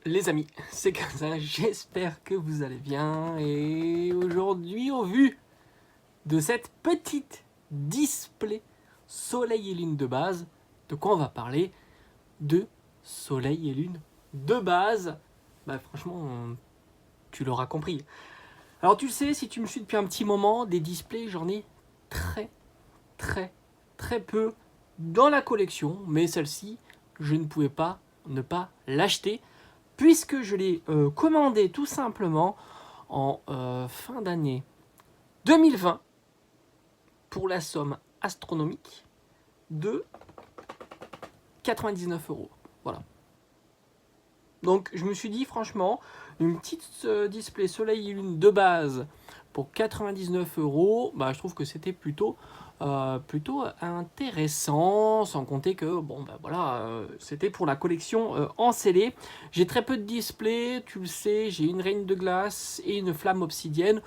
Les amis, c'est comme ça, j'espère que vous allez bien. Et aujourd'hui, au vu de cette petite display Soleil et Lune de base, de quoi on va parler? De Soleil et Lune de base. Bah franchement, tu l'auras compris. Alors tu le sais, si tu me suis depuis un petit moment, des displays, j'en ai très très très peu dans la collection. Mais celle-ci, je ne pouvais pas ne pas l'acheter puisque je l'ai commandé tout simplement en fin d'année 2020 pour la somme astronomique de 99 euros. Voilà. Donc je me suis dit franchement, une petite display Soleil et Lune de base pour 99 euros, bah, je trouve que c'était plutôt intéressant, sans compter que bon bah voilà, c'était pour la collection en scellé. J'ai très peu de displays, tu le sais, j'ai une reine de glace et une flamme obsidienne.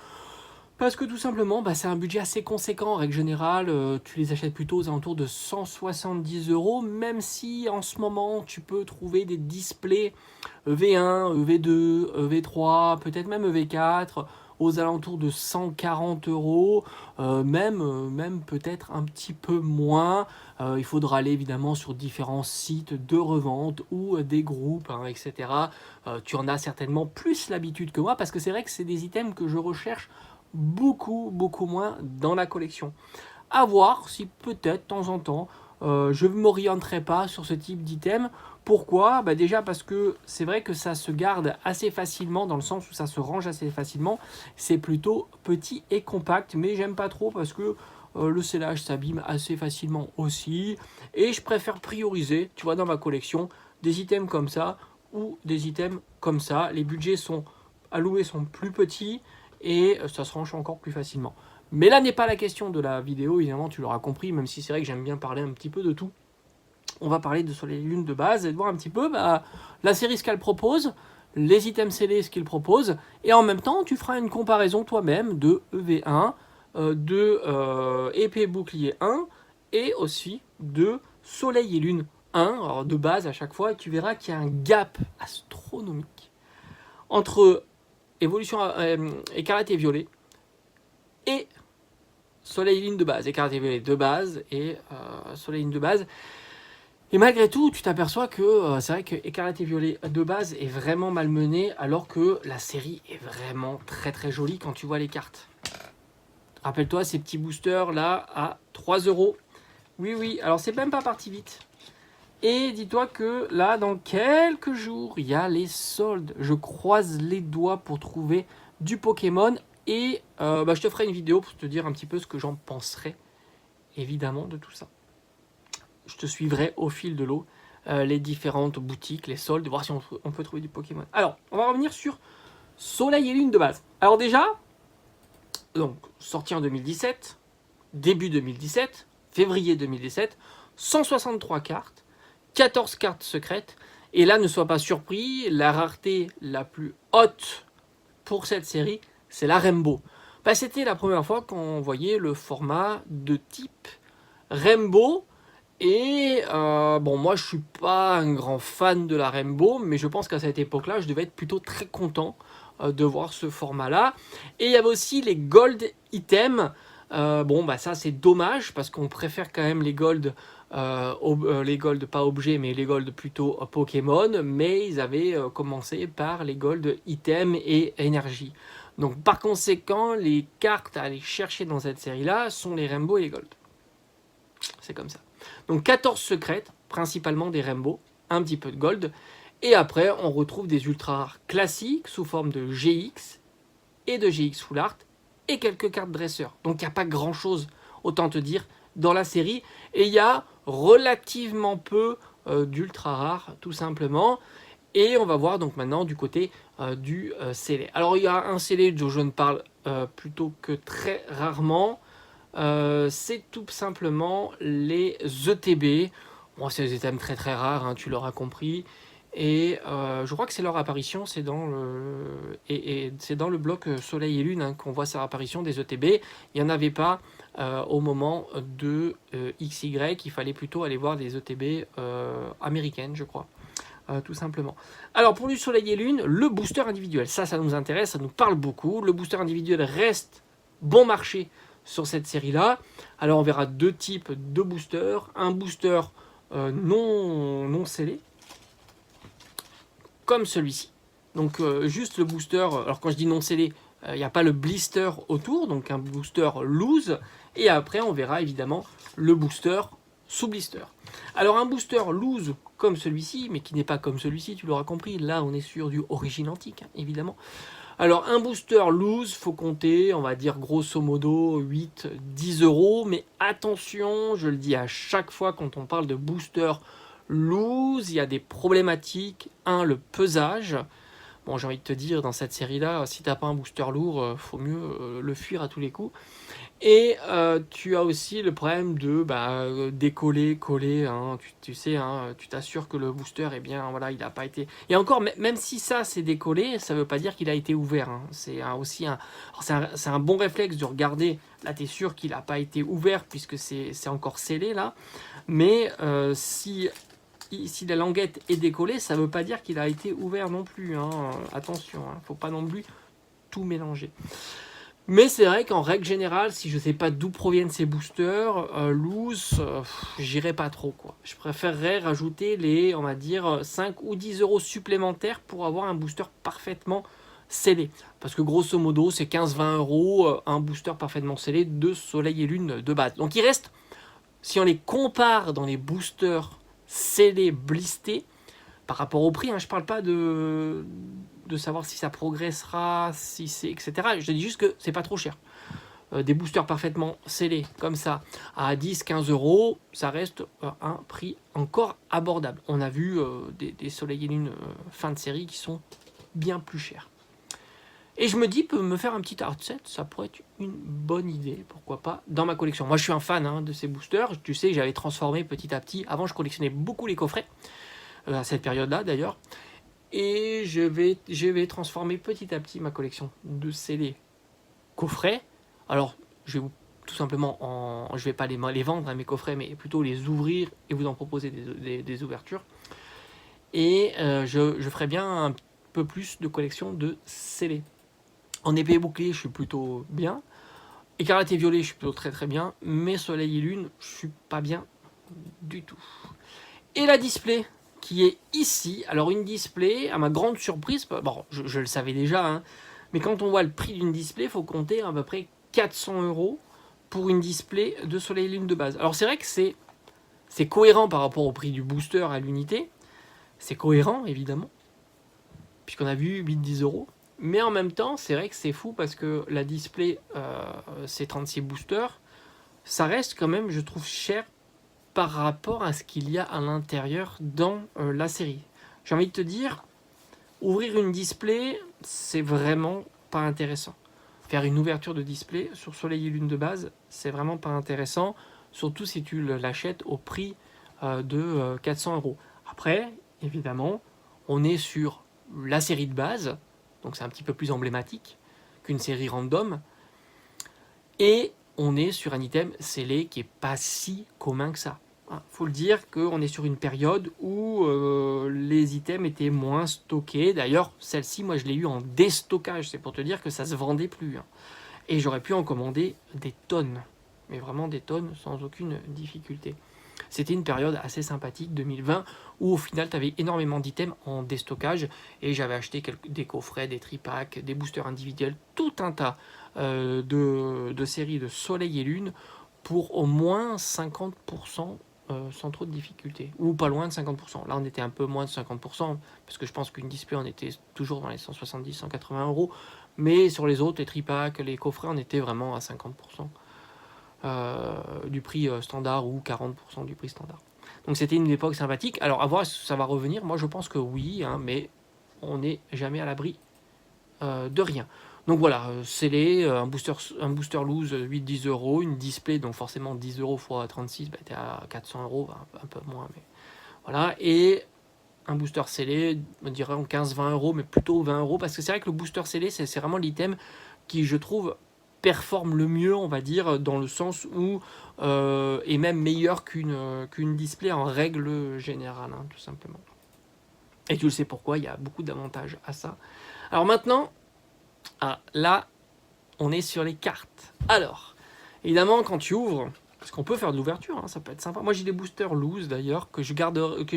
Parce que tout simplement, bah, c'est un budget assez conséquent en règle générale. Tu les achètes plutôt aux alentours de 170 euros, même si en ce moment tu peux trouver des displays EV1, EV2, EV3, peut-être même EV4 aux alentours de 140 euros, même peut-être un petit peu moins. Il faudra aller évidemment sur différents sites de revente ou des groupes, hein, etc. Tu en as certainement plus l'habitude que moi parce que c'est vrai que c'est des items que je recherche beaucoup moins dans la collection. À voir si peut-être de temps en temps je ne m'orienterai pas sur ce type d'item. Pourquoi? Bah déjà parce que c'est vrai que ça se garde assez facilement dans le sens où ça se range assez facilement. C'est plutôt petit et compact, mais j'aime pas trop parce que le scellage s'abîme assez facilement aussi. Et je préfère prioriser, tu vois, dans ma collection, des items comme ça ou des items comme ça. Les budgets sont alloués sont plus petits et ça se range encore plus facilement. Mais là n'est pas la question de la vidéo, évidemment, tu l'auras compris, même si c'est vrai que j'aime bien parler un petit peu de tout. On va parler de Soleil et Lune de base et de voir un petit peu la série ce qu'elle propose, les items scellés ce qu'ils proposent, et en même temps tu feras une comparaison toi-même de EV1, de épée bouclier 1, et aussi de Soleil et Lune 1, alors de base à chaque fois, et tu verras qu'il y a un gap astronomique entre évolution écarlate et violet et Soleil et Lune de base, écarlate et violet de base et Soleil et Lune de base. Et malgré tout, tu t'aperçois que c'est vrai que Écarlate et Violet de base est vraiment malmené, alors que la série est vraiment très jolie quand tu vois les cartes. Rappelle-toi ces petits boosters là à 3 euros. Oui, alors c'est même pas parti vite. Et dis-toi que là, dans quelques jours, il y a les soldes. Je croise les doigts pour trouver du Pokémon. Et je te ferai une vidéo pour te dire un petit peu ce que j'en penserai, évidemment, de tout ça. Je te suivrai au fil de l'eau, les différentes boutiques, les soldes, voir si on peut trouver du Pokémon. Alors, on va revenir sur Soleil et Lune de base. Alors déjà, donc sorti en 2017, début 2017, février 2017, 163 cartes, 14 cartes secrètes. Et là, ne sois pas surpris, la rareté la plus haute pour cette série, c'est la Rainbow. Bah, c'était la première fois qu'on voyait le format de type Rainbow. Et bon, moi je suis pas un grand fan de la Rainbow, mais je pense qu'à cette époque-là, je devais être plutôt très content de voir ce format-là. Et il y avait aussi les Gold Items. Bon, bah ça c'est dommage parce qu'on préfère quand même les Gold pas objets, mais les Gold plutôt Pokémon. Mais ils avaient commencé par les Gold Items et énergie. Donc par conséquent, les cartes à aller chercher dans cette série-là sont les Rainbow et les Gold. C'est comme ça. Donc 14 secrètes, principalement des Rainbow, un petit peu de Gold. Et après, on retrouve des ultra rares classiques sous forme de GX et de GX Full Art et quelques cartes dresseurs. Donc il n'y a pas grand chose, autant te dire, dans la série. Et il y a relativement peu d'ultra rares, tout simplement. Et on va voir donc maintenant du côté du scellé. Alors il y a un scellé dont je ne parle plutôt que très rarement. C'est tout simplement les ETB. Bon, c'est des items très rares, hein, tu l'auras compris. Et je crois que c'est leur apparition, c'est dans le bloc Soleil et Lune, hein, qu'on voit sa apparition des ETB. Il n'y en avait pas au moment de XY, il fallait plutôt aller voir des ETB américaines, je crois. tout simplement. Alors pour du soleil et lune, le booster individuel, ça nous intéresse, ça nous parle beaucoup. Le booster individuel reste bon marché sur cette série-là. Alors on verra deux types de boosters. Un booster non scellé, comme celui-ci. Donc juste le booster, alors quand je dis non scellé, il n'y a pas le blister autour, donc un booster loose. Et après on verra évidemment le booster sous blister. Alors un booster loose comme celui-ci, mais qui n'est pas comme celui-ci, tu l'auras compris, là on est sur du origine antique, hein, évidemment. Alors un booster loose, faut compter, on va dire grosso modo 8-10 euros, mais attention, je le dis à chaque fois quand on parle de booster loose, il y a des problématiques. Un, le pesage. Bon, j'ai envie de te dire, dans cette série-là, si t'as pas un booster lourd, faut mieux le fuir à tous les coups. Et tu as aussi le problème de décoller, coller. Hein, tu sais, hein, tu t'assures que le booster, eh bien, voilà, il n'a pas été. Et encore, même si ça c'est décollé, ça ne veut pas dire qu'il a été ouvert. Hein. Aussi c'est un bon réflexe de regarder. Là, tu es sûr qu'il n'a pas été ouvert puisque c'est encore scellé là. Mais si la languette est décollée, ça ne veut pas dire qu'il a été ouvert non plus. Hein. Attention, il ne faut pas non plus tout mélanger. Mais c'est vrai qu'en règle générale, si je ne sais pas d'où proviennent ces boosters, loose, j'irai pas trop, quoi. Je préférerais rajouter les, on va dire, 5 ou 10 euros supplémentaires pour avoir un booster parfaitement scellé. Parce que grosso modo, c'est 15-20 euros un booster parfaitement scellé de soleil et lune de base. Donc il reste, si on les compare dans les boosters scellés, blistés, par rapport au prix, hein, je ne parle pas de savoir si ça progressera, si c'est etc. Je dis juste que c'est pas trop cher. Des boosters parfaitement scellés comme ça à 10-15 euros, ça reste un prix encore abordable. On a vu des soleils et lunes fin de série qui sont bien plus chers. Et je me dis, me faire un petit art set, ça pourrait être une bonne idée, pourquoi pas, dans ma collection. Moi, je suis un fan de ces boosters. Tu sais, j'avais transformé petit à petit. Avant, je collectionnais beaucoup les coffrets, à cette période-là d'ailleurs. Et je vais transformer petit à petit ma collection de scellés coffrets. Alors, je vais tout simplement, je vais pas les vendre à mes coffrets, mais plutôt les ouvrir et vous en proposer des ouvertures. Et je ferai bien un peu plus de collection de scellés. En épée et bouclier, je suis plutôt bien. Écarlate et violet, je suis plutôt très très bien. Mais soleil et lune, je suis pas bien du tout. Et la display qui est ici. Alors une display, à ma grande surprise, bon, je le savais déjà, hein, mais quand on voit le prix d'une display, il faut compter à peu près 400 euros pour une display de soleil et lune de base. Alors c'est vrai que c'est cohérent par rapport au prix du booster à l'unité. C'est cohérent, évidemment, puisqu'on a vu 8-10 euros. Mais en même temps, c'est vrai que c'est fou parce que la display C36 booster, ça reste quand même, je trouve, cher par rapport à ce qu'il y a à l'intérieur dans la série. J'ai envie de te dire, ouvrir une display, c'est vraiment pas intéressant. Faire une ouverture de display sur soleil et lune de base, c'est vraiment pas intéressant, surtout si tu l'achètes au prix de 400 euros. Après, évidemment, on est sur la série de base, donc c'est un petit peu plus emblématique qu'une série random, et on est sur un item scellé qui est pas si commun que ça. Il faut le dire qu'on est sur une période où les items étaient moins stockés. D'ailleurs, celle-ci, moi, je l'ai eu en déstockage. C'est pour te dire que ça se vendait plus. Hein. Et j'aurais pu en commander des tonnes. Mais vraiment des tonnes sans aucune difficulté. C'était une période assez sympathique, 2020, où au final, tu avais énormément d'items en déstockage. Et j'avais acheté des coffrets, des tripacks, des boosters individuels, tout un tas de séries de soleil et lune pour au moins 50% sans trop de difficultés, ou pas loin de 50%. Là, on était un peu moins de 50%, parce que je pense qu'une display, on était toujours dans les 170-180 euros, mais sur les autres, les tripacks, les coffrets, on était vraiment à 50% du prix standard, ou 40% du prix standard. Donc c'était une époque sympathique. Alors à voir si ça va revenir, moi je pense que oui, hein, mais on n'est jamais à l'abri de rien. Donc voilà, scellé, un booster loose 8-10 euros, une display, donc forcément 10 euros x 36, bah, t'es à 400 euros, un peu moins, mais voilà. Et un booster scellé, on dirait en 15-20 euros, mais plutôt 20 euros, parce que c'est vrai que le booster scellé, c'est vraiment l'item qui, je trouve, performe le mieux, on va dire, dans le sens où est même meilleur qu'une display en règle générale, hein, tout simplement. Et tu le sais pourquoi, il y a beaucoup d'avantages à ça. Alors maintenant, là, on est sur les cartes. Alors, évidemment, quand tu ouvres, parce qu'on peut faire de l'ouverture, hein, ça peut être sympa. Moi, j'ai des boosters loose d'ailleurs que je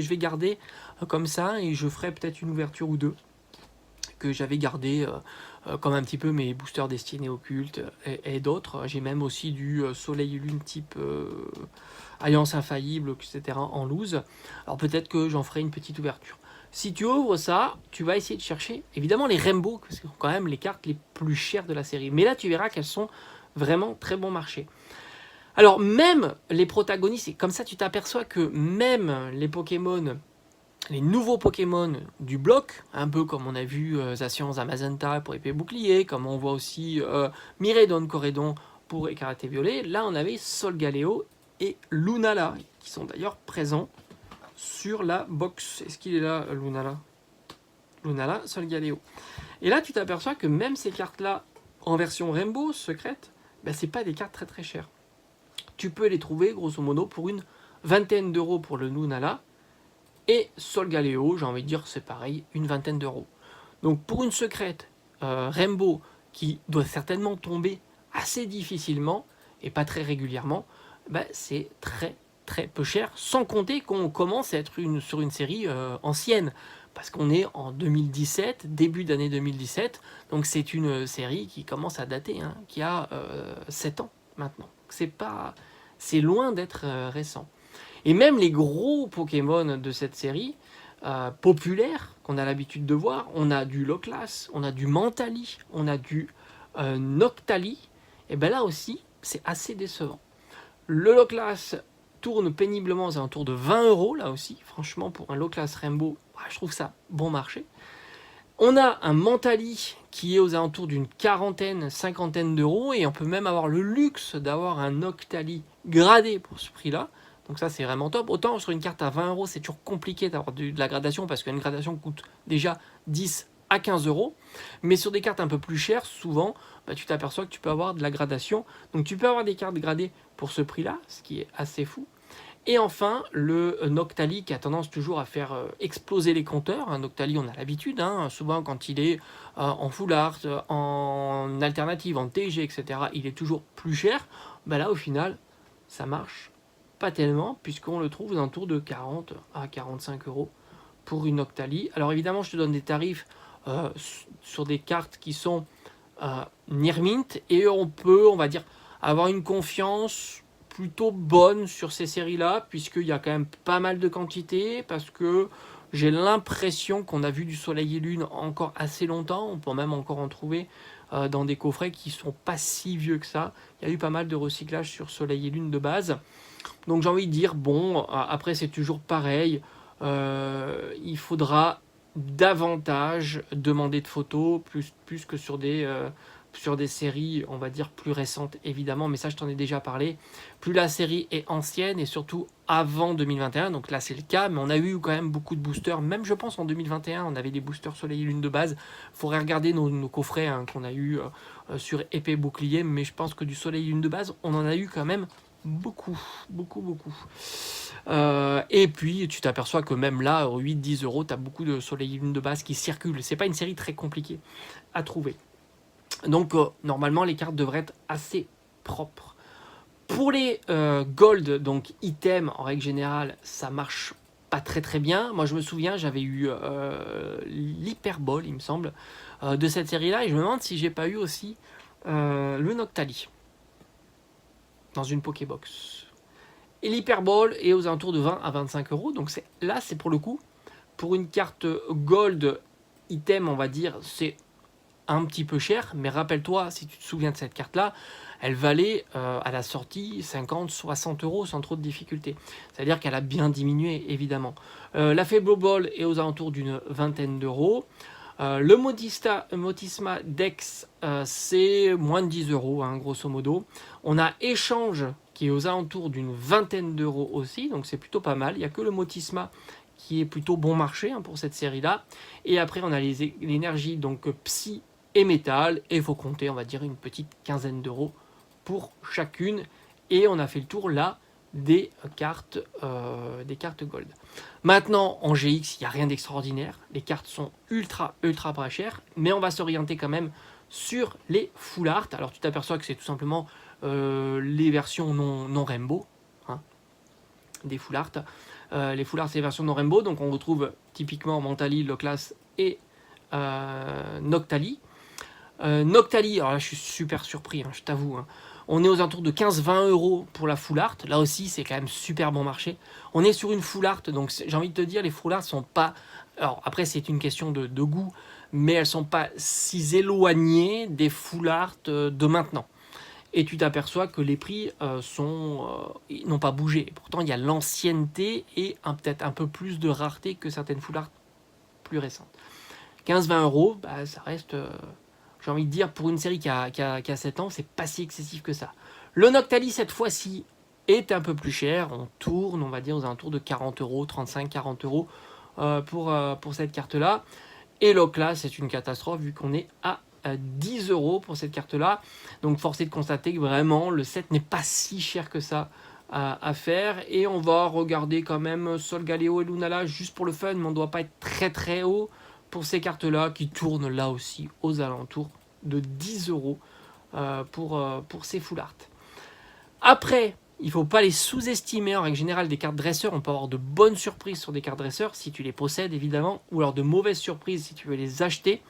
vais garder comme ça, et je ferai peut-être une ouverture ou deux que j'avais gardé comme un petit peu mes boosters destinés au culte et d'autres. J'ai même aussi du Soleil et Lune type Alliance Infaillible, etc. en loose. Alors peut-être que j'en ferai une petite ouverture. Si tu ouvres ça, tu vas essayer de chercher évidemment les Rainbow, parce que c'est quand même les cartes les plus chères de la série. Mais là, tu verras qu'elles sont vraiment très bon marché. Alors même les protagonistes, et comme ça tu t'aperçois que même les Pokémon, les nouveaux Pokémon du bloc, un peu comme on a vu Zacian Zamazenta pour épée bouclier, comme on voit aussi Miraidon Corédon pour écarlate et violet, là on avait Solgaleo et Lunala, qui sont d'ailleurs présents sur la box. Est-ce qu'il est là, Lunala? Lunala, Solgaleo. Et là tu t'aperçois que même ces cartes-là, en version Rainbow, secrète, ben, c'est pas des cartes très très chères. Tu peux les trouver grosso modo pour une vingtaine d'euros pour le Lunala, et Solgaleo, j'ai envie de dire c'est pareil, une vingtaine d'euros. Donc pour une secrète Rainbow qui doit certainement tomber assez difficilement et pas très régulièrement, bah, c'est très très peu cher, sans compter qu'on commence à être sur une série ancienne, parce qu'on est en 2017, début d'année 2017, donc c'est une série qui commence à dater, hein, qui a 7 ans maintenant. C'est loin d'être récent. Et même les gros Pokémon de cette série, populaires, qu'on a l'habitude de voir, on a du Loclas, on a du Mentali, on a du Noctali, et bien là aussi, c'est assez décevant. Le Loclas tourne péniblement aux alentours de 20 euros, là aussi, franchement, pour un Loclas Rainbow, je trouve ça bon marché. On a un Mentali qui est aux alentours d'une quarantaine, cinquantaine d'euros, et on peut même avoir le luxe d'avoir un Noctali gradé pour ce prix-là. Donc ça, c'est vraiment top. Autant sur une carte à 20 euros, c'est toujours compliqué d'avoir de la gradation, parce qu'une gradation coûte déjà 10 à 15 euros. Mais sur des cartes un peu plus chères, souvent, bah, tu t'aperçois que tu peux avoir de la gradation. Donc tu peux avoir des cartes gradées pour ce prix-là, ce qui est assez fou. Et enfin, le Noctali qui a tendance toujours à faire exploser les compteurs. Un Noctali, on a l'habitude, hein, souvent quand il est en full art, en alternative, en TG, etc., il est toujours plus cher. Bah là, au final, ça marche pas tellement, puisqu'on le trouve aux alentours de 40 à 45 euros pour une Noctali. Alors évidemment, je te donne des tarifs sur des cartes qui sont near mint, et on peut, on va dire, avoir une confiance plutôt bonne sur ces séries-là, puisqu'il y a quand même pas mal de quantité, parce que j'ai l'impression qu'on a vu du Soleil et Lune encore assez longtemps. On peut même encore en trouver dans des coffrets qui sont pas si vieux que ça. Il y a eu pas mal de recyclage sur Soleil et Lune de base. Donc j'ai envie de dire, bon, après c'est toujours pareil, il faudra davantage demander de photos, plus que sur des séries, on va dire, plus récentes, évidemment, mais ça, je t'en ai déjà parlé. Plus la série est ancienne, et surtout avant 2021, donc là, c'est le cas, mais on a eu quand même beaucoup de boosters, même, je pense, en 2021, on avait des boosters Soleil et Lune de base. Il faudrait regarder nos coffrets hein, qu'on a eu sur épée bouclier, mais je pense que du Soleil et Lune de base, on en a eu quand même beaucoup. Et puis tu t'aperçois que même là, 8-10 euros, tu as beaucoup de Soleil et Lune de base qui circulent. C'est pas une série très compliquée à trouver. Donc normalement les cartes devraient être assez propres. Pour les gold, donc items en règle générale, ça marche pas très très bien. Moi je me souviens, j'avais eu l'Hyperball, il me semble, de cette série-là, et je me demande si j'ai pas eu aussi le Noctali dans une Pokébox. Et l'Hyperball est aux alentours de 20 à 25 euros. Donc là, c'est pour le coup, pour une carte gold item, on va dire, c'est un petit peu cher. Mais rappelle-toi, si tu te souviens de cette carte-là, elle valait à la sortie 50-60 euros sans trop de difficulté. C'est-à-dire qu'elle a bien diminué, évidemment. La Fable Ball est aux alentours d'une vingtaine d'euros. Le Motisma Dex, c'est moins de 10 euros, hein, grosso modo. On a Échange qui est aux alentours d'une vingtaine d'euros aussi, donc c'est plutôt pas mal. Il n'y a que le Motisma qui est plutôt bon marché hein, pour cette série-là. Et après, on a l'énergie, donc Psy et Métal, et il faut compter, on va dire, une petite quinzaine d'euros pour chacune. Et on a fait le tour là des cartes gold. Maintenant, en GX, il n'y a rien d'extraordinaire. Les cartes sont ultra pas chères, mais on va s'orienter quand même sur les full art. Alors tu t'aperçois que c'est tout simplement les versions non Rainbow, hein, des full art. Les full art, c'est les versions non Rainbow, donc on retrouve typiquement Mentali, Loclas et Noctali. Noctali, alors là je suis super surpris, hein, je t'avoue. Hein. On est aux alentours de 15-20 euros pour la full art. Là aussi, c'est quand même super bon marché. On est sur une full art, donc j'ai envie de te dire, les full art sont pas. Alors après, c'est une question de goût, mais elles sont pas si éloignées des full art de maintenant. Et tu t'aperçois que les prix n'ont pas bougé. Pourtant, il y a l'ancienneté et peut-être un peu plus de rareté que certaines full art plus récentes. 15-20 euros, bah, ça reste. J'ai envie de dire, pour une série qui a 7 ans, c'est pas si excessif que ça. Le Noctali, cette fois-ci, est un peu plus cher. On tourne, on va dire, aux alentours de 40 euros, 35-40 euros pour cette carte-là. Et l'Ocla, c'est une catastrophe vu qu'on est à 10 euros pour cette carte-là. Donc, force est de constater que vraiment, le set n'est pas si cher que ça à faire. Et on va regarder quand même Sol Galeo et Lunala juste pour le fun, mais on ne doit pas être très haut pour ces cartes-là qui tournent là aussi aux alentours de 10 euros pour ces full art. Après, il ne faut pas les sous-estimer. En règle générale, des cartes dresseurs, on peut avoir de bonnes surprises sur des cartes dresseurs si tu les possèdes évidemment, ou alors de mauvaises surprises si tu veux les acheter.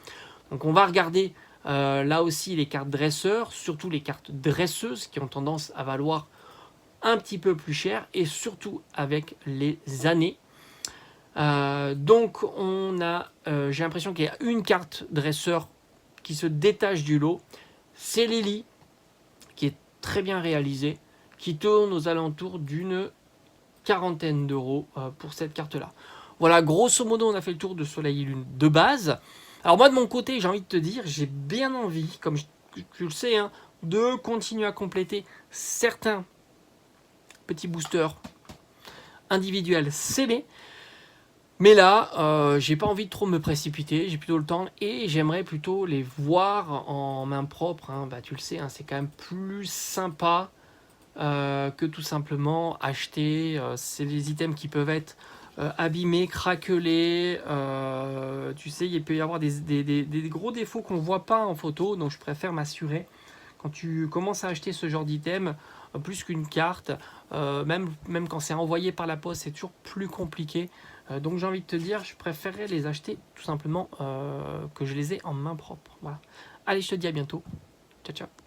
Donc on va regarder là aussi les cartes dresseurs, surtout les cartes dresseuses qui ont tendance à valoir un petit peu plus cher et surtout avec les années. Donc on a, j'ai l'impression qu'il y a une carte dresseur qui se détache du lot, c'est Lily, qui est très bien réalisée, qui tourne aux alentours d'une quarantaine d'euros pour cette carte-là. Voilà, grosso modo, on a fait le tour de Soleil et Lune de base. Alors moi, de mon côté, j'ai envie de te dire, j'ai bien envie, comme tu le sais, hein, de continuer à compléter certains petits boosters individuels scellés. Mais là, j'ai pas envie de trop me précipiter, j'ai plutôt le temps et j'aimerais plutôt les voir en main propre. Hein. Bah, tu le sais, hein, c'est quand même plus sympa que tout simplement acheter. C'est les items qui peuvent être abîmés, craquelés. Tu sais, il peut y avoir des gros défauts qu'on voit pas en photo, donc je préfère m'assurer. Quand tu commences à acheter ce genre d'item, plus qu'une carte, même quand c'est envoyé par la poste, c'est toujours plus compliqué. Donc j'ai envie de te dire, je préférerais les acheter tout simplement que je les ai en main propre. Voilà. Allez, je te dis à bientôt. Ciao, ciao.